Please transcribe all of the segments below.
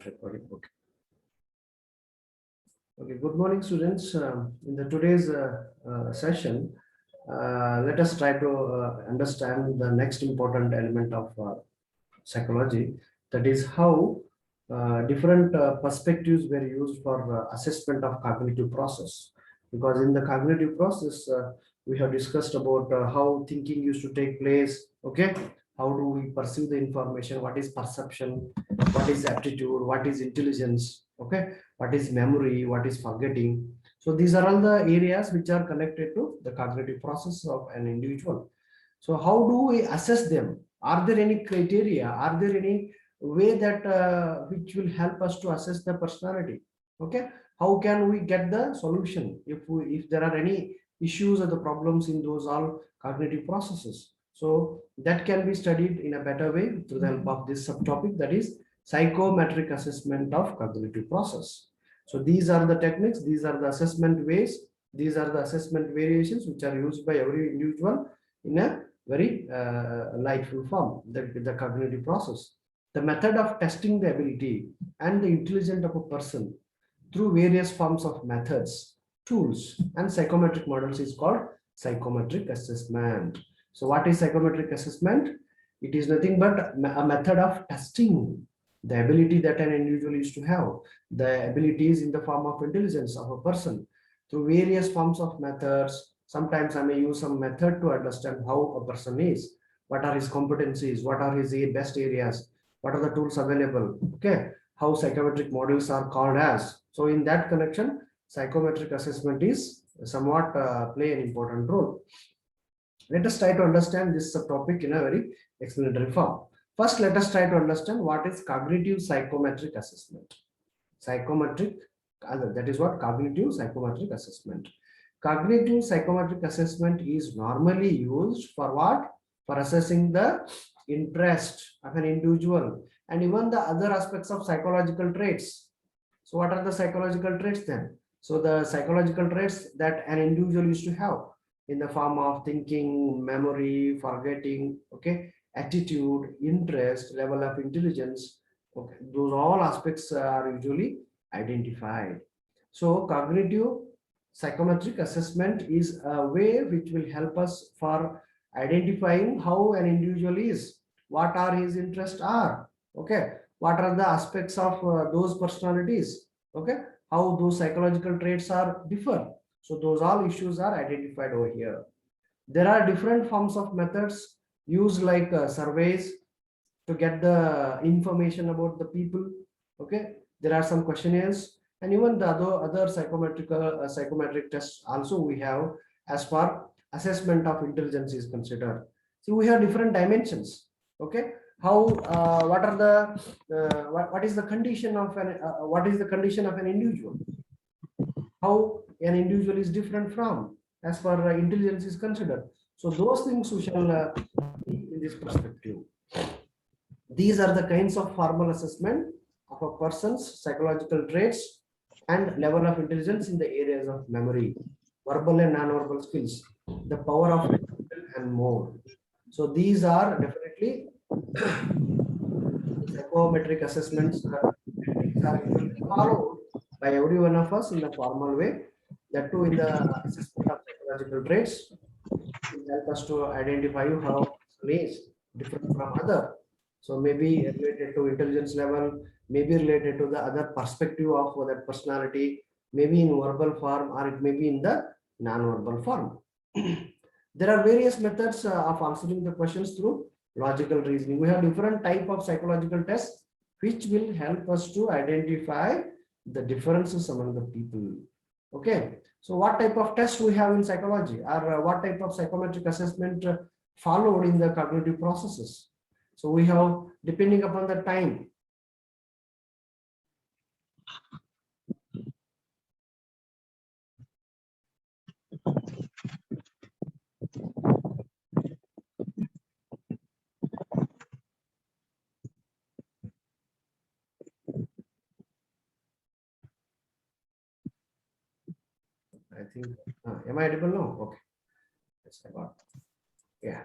Recording. Okay. Okay. Good morning, students. In the today's session, let us try to understand the next important element of psychology. That is how different perspectives were used for assessment of cognitive process. Because in the cognitive process, we have discussed about how thinking used to take place. Okay. How do we perceive the information? What is perception? What is aptitude? What is intelligence? Okay, what is memory? What is forgetting? So these are all the areas which are connected to the cognitive process of an individual. So how do we assess them? Are there any criteria? Are there any way that which will help us to assess the personality? Okay, how can we get the solution if there are any issues or the problems in those all cognitive processes? So that can be studied in a better way through the help of this subtopic, that is psychometric assessment of cognitive process. So these are the techniques, these are the assessment ways, these are the assessment variations which are used by every individual in a very lightful form, the cognitive process. The method of testing the ability and the intelligence of a person through various forms of methods, tools, and psychometric models is called psychometric assessment. So what is psychometric assessment? It is nothing but a method of testing the ability that an individual is to have, the abilities in the form of intelligence of a person through various forms of methods. Sometimes I may use some method to understand how a person is, what are his competencies, what are his best areas, what are the tools available, okay, how psychometric models are called as. So in that connection, psychometric assessment is somewhat play an important role. Let us try to understand this subtopic in a very explanatory form. First, let us try to understand what is cognitive psychometric assessment. Psychometric, that is what cognitive psychometric assessment. Cognitive psychometric assessment is normally used for what? For assessing the interest of an individual and even the other aspects of psychological traits. So what are the psychological traits then? So the psychological traits that an individual used to have in the form of thinking, memory, forgetting, okay, attitude, interest, level of intelligence, okay, those all aspects are usually identified. So cognitive psychometric assessment is a way which will help us for identifying how an individual is, what are his interests are, okay, what are the aspects of those personalities, okay, how those psychological traits are differ. So those all issues are identified over here. There are different forms of methods used like surveys to get the information about the people. Okay, there are some questionnaires and even the other psychometric tests also we have as far assessment of intelligence is considered. So we have different dimensions. Okay, how what are the what is the condition of an what is the condition of an individual? How an individual is different from as far intelligence is considered. So those things we shall in this perspective. These are the kinds of formal assessment of a person's psychological traits and level of intelligence in the areas of memory, verbal and non-verbal skills, the power of and more. So these are definitely psychometric assessments techniques are usually followed by every one of us in the formal way. That too in the assessment of psychological traits will help us to identify how person is different from other. So maybe related to intelligence level, maybe related to the other perspective of that personality, maybe in verbal form or it may be in the non-verbal form. There are various methods of answering the questions through logical reasoning. We have different type of psychological tests which will help us to identify the differences among the people. Okay, so what type of test we have in psychology, or what type of psychometric assessment followed in the cognitive processes? So we have, depending upon the time, I think, am I audible now? Okay, yes, I got. Yeah,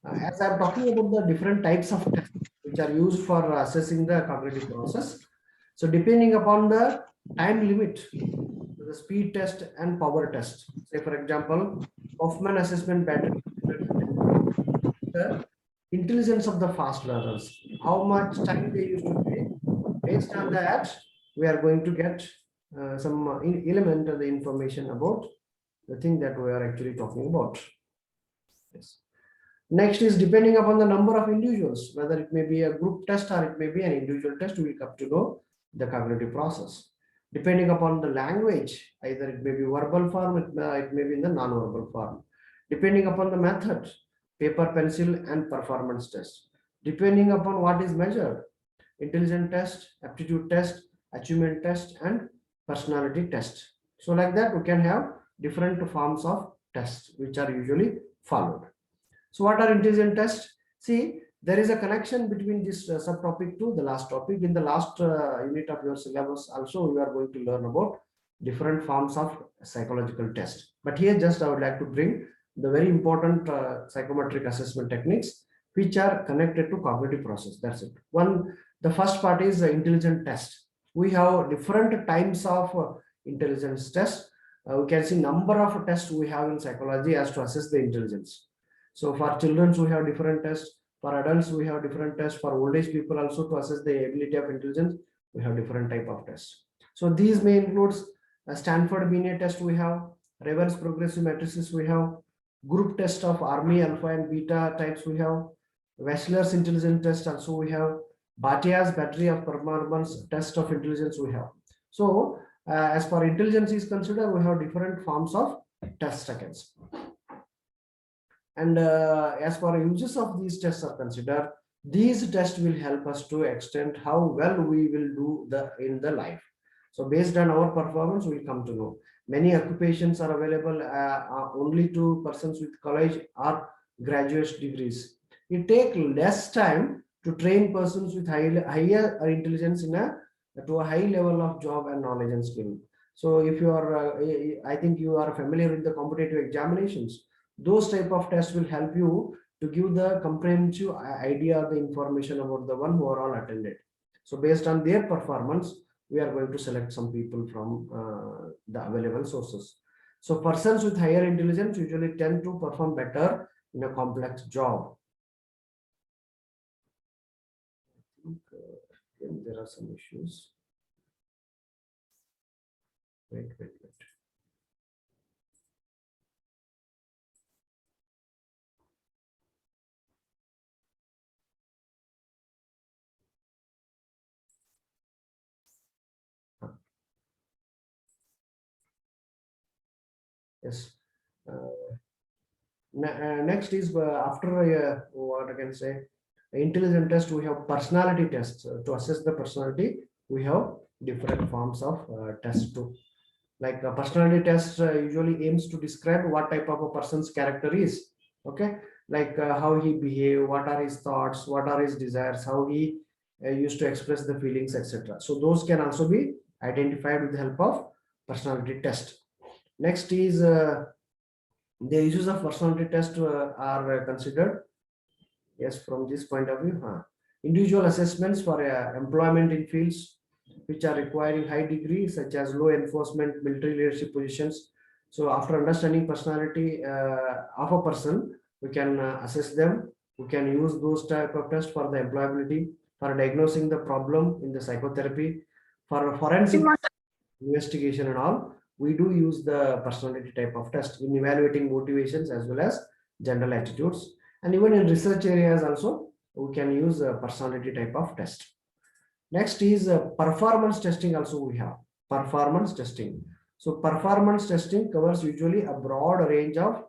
as I'm talking about the different types of tests which are used for assessing the cognitive process. So depending upon the time limit, the speed test and power test. Say for example, Hoffman assessment battery, the intelligence of the fast learners, how much time they used to take. Based on that, we are going to get some element of the information about the thing that we are actually talking about. Yes. Next is depending upon the number of individuals, whether it may be a group test or it may be an individual test, we will come to know the cognitive process. Depending upon the language, either it may be verbal form, it may be in the non-verbal form. Depending upon the method, paper, pencil, and performance test. Depending upon what is measured, intelligence test, aptitude test, achievement test, and personality test. So like that, we can have different forms of tests which are usually followed. So what are intelligence tests? See, there is a connection between this subtopic to the last topic. In the last unit of your syllabus also, we are going to learn about different forms of psychological test. But here just I would like to bring the very important psychometric assessment techniques which are connected to cognitive process. That's it. The first part is the intelligence test. We have different types of intelligence test. We can see number of tests we have in psychology as to assess the intelligence. So for children, we have different tests. For adults, we have different tests. For old age people also, to assess the ability of intelligence, we have different type of tests. So these may include a Stanford Binet test we have, Raven's progressive matrices we have, group test of Army alpha and beta types we have, Wechsler's intelligence test also we have, Bhatia's battery of performance test of intelligence we have. So as far intelligence is considered, we have different forms of test against. And as far uses of these tests are considered, these tests will help us to extend how well we will do in the life. So based on our performance, we will come to know. Many occupations are available only to persons with college or graduate degrees. It takes less time to train persons with higher intelligence to a high level of job and knowledge and skill. So if you are, I think you are familiar with the competitive examinations. Those type of tests will help you to give the comprehensive idea of the information about the one who are all attended. So based on their performance, we are going to select some people from the available sources. So persons with higher intelligence usually tend to perform better in a complex job. I think there are some issues. Wait. Yes. Next is after what I can say, intelligence test, we have personality tests. To assess the personality, we have different forms of tests too. Like a personality test usually aims to describe what type of a person's character is. Okay, like how he behave, what are his thoughts, what are his desires, how he used to express the feelings, etc. So those can also be identified with the help of personality test. Next is the issues of personality test are considered. Yes, from this point of view, individual assessments for employment in fields which are requiring high degree, such as law enforcement, military leadership positions. So after understanding personality of a person, we can assess them. We can use those type of tests for the employability, for diagnosing the problem in the psychotherapy, for forensic investigation and all. We do use the personality type of test in evaluating motivations as well as general attitudes. And even in research areas also, we can use a personality type of test. Next is performance testing also we have. Performance testing. So performance testing covers usually a broad range of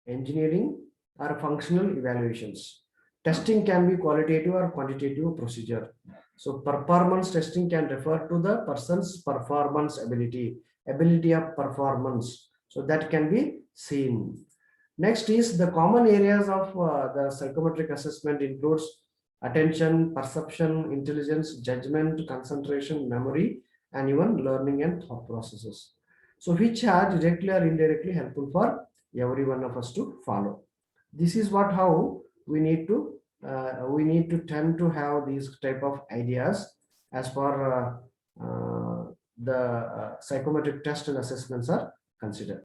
engineering or functional evaluations. Testing can be qualitative or quantitative procedure. So performance testing can refer to the person's performance ability of performance. So that can be seen. Next is the common areas of the psychometric assessment includes attention, perception, intelligence, judgment, concentration, memory, and even learning and thought processes. So which are directly or indirectly helpful for every one of us to follow. This is how we need to tend to have these type of ideas as for the psychometric tests and assessments are considered.